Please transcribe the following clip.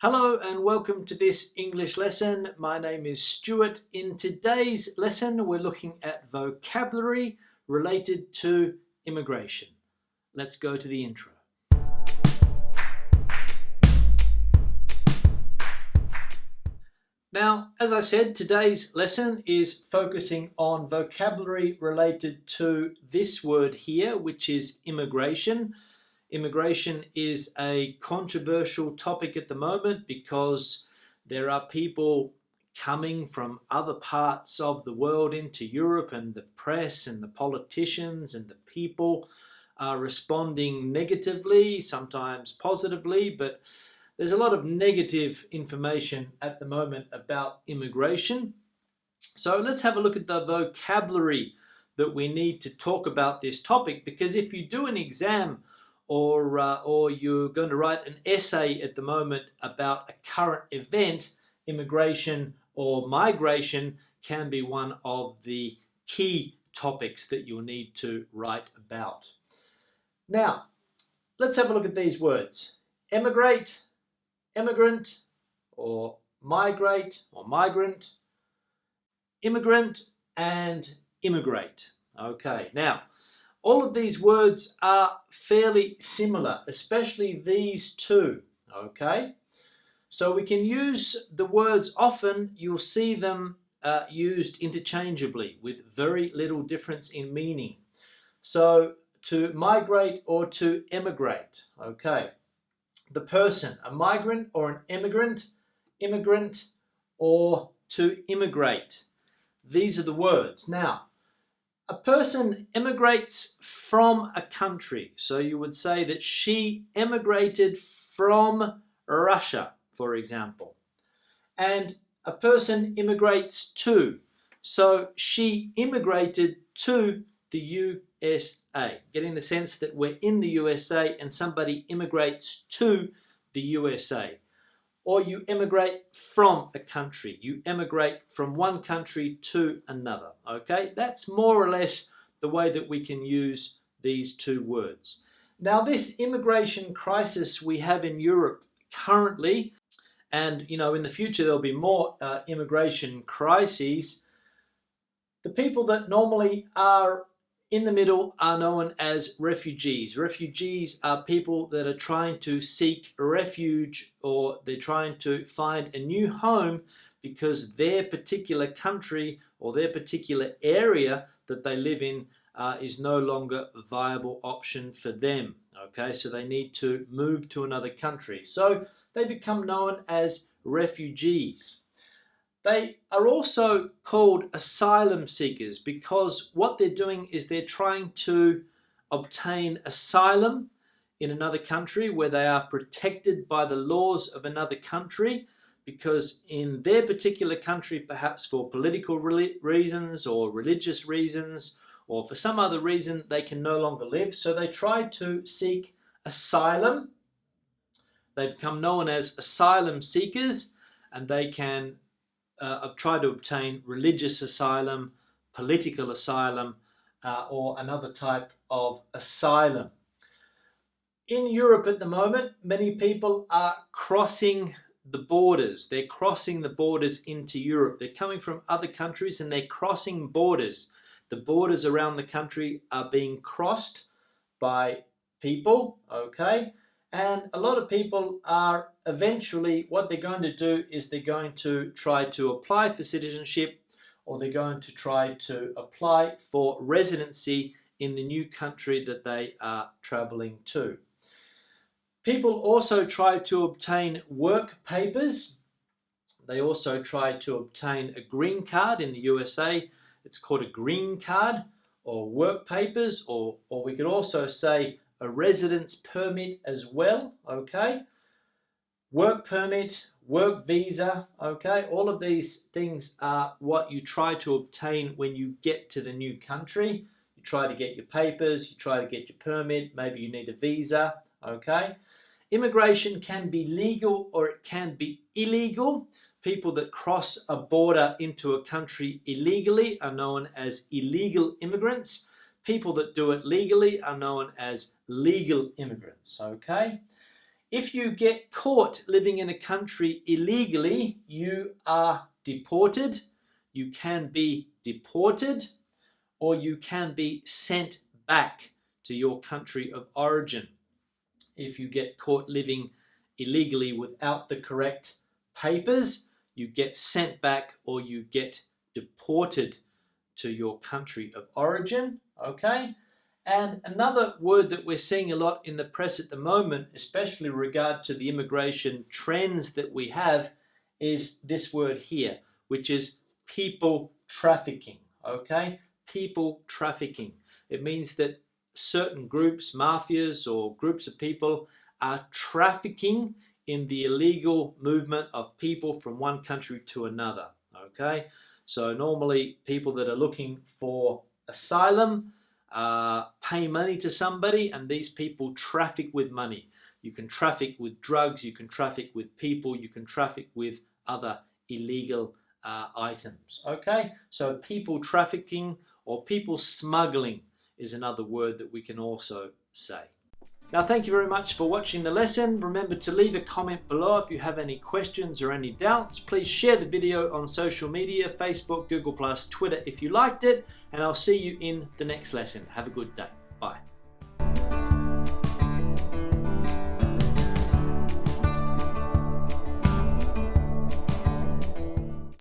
Hello and welcome to this English lesson. My name is Stuart. In today's lesson, we're looking at vocabulary related to immigration. Let's go to the intro. Now, as I said, today's lesson is focusing on vocabulary related to this word here, which is immigration. Immigration is a controversial topic at the moment because there are people coming from other parts of the world into Europe, and the press and the politicians and the people are responding negatively, sometimes positively, but there's a lot of negative information at the moment about immigration. So let's have a look at the vocabulary that we need to talk about this topic, because if you do an exam or you're going to write an essay at the moment about a current event, immigration or migration can be one of the key topics that you'll need to write about. Now, let's have a look at these words. Emigrate, immigrant, or migrate or migrant, immigrant, and immigrate. Okay, now, all of these words are fairly similar, especially these two, okay? So we can use the words often. You'll see them used interchangeably with very little difference in meaning. So to migrate or to emigrate, okay? The person, a migrant or an immigrant, immigrant, or to immigrate. These are the words. Now, a person emigrates from a country. So you would say that she emigrated from Russia, for example. And a person immigrates to. So she immigrated to the USA. Getting the sense that we're in the USA and somebody immigrates to the USA. Or you emigrate from a country. You emigrate from one country to another. Okay, that's more or less the way that we can use these two words. Now, this immigration crisis we have in Europe currently, and in the future there'll be more immigration crises. The people that normally are in the middle are known as refugees. Refugees are people that are trying to seek refuge, or they're trying to find a new home because their particular country or their particular area that they live in is no longer a viable option for them. Okay, so they need to move to another country. So they become known as refugees. They are also called asylum seekers because what they're doing is they're trying to obtain asylum in another country where they are protected by the laws of another country, because in their particular country, perhaps for political reasons or religious reasons or for some other reason, they can no longer live. So they try to seek asylum. They become known as asylum seekers, and they can try to obtain religious asylum, political asylum, or another type of asylum. In Europe at the moment, many people are crossing the borders. They're crossing the borders into Europe. They're coming from other countries and they're crossing borders. The borders around the country are being crossed by people, okay? And a lot of people are eventually, what they're going to do is they're going to try to apply for citizenship, or they're going to try to apply for residency in the new country that they are traveling to. People also try to obtain work papers. They also try to obtain a green card in the USA. It's called a green card, or work papers, or we could also say a residence permit as well, okay? Work permit, work visa, okay? All of these things are what you try to obtain when you get to the new country. You try to get your papers, you try to get your permit, maybe you need a visa, okay? Immigration can be legal or it can be illegal. People that cross a border into a country illegally are known as illegal immigrants. People that do it legally are known as legal immigrants, okay? If you get caught living in a country illegally, you are deported. You can be deported, or you can be sent back to your country of origin. If you get caught living illegally without the correct papers, you get sent back or you get deported to your country of origin. Okay? And another word that we're seeing a lot in the press at the moment, especially in regard to the immigration trends that we have, is this word here, which is people trafficking. Okay? People trafficking. It means that certain groups, mafias or groups of people, are trafficking in the illegal movement of people from one country to another. Okay? So normally people that are looking for asylum pay money to somebody, and these people traffic with money. You can traffic with drugs, you can traffic with people, you can traffic with other illegal items. Okay, so people trafficking or people smuggling is another word that we can also say. Now, thank you very much for watching the lesson. Remember to leave a comment below if you have any questions or any doubts. Please share the video on social media, Facebook, Google+, Twitter if you liked it, and I'll see you in the next lesson. Have a good day.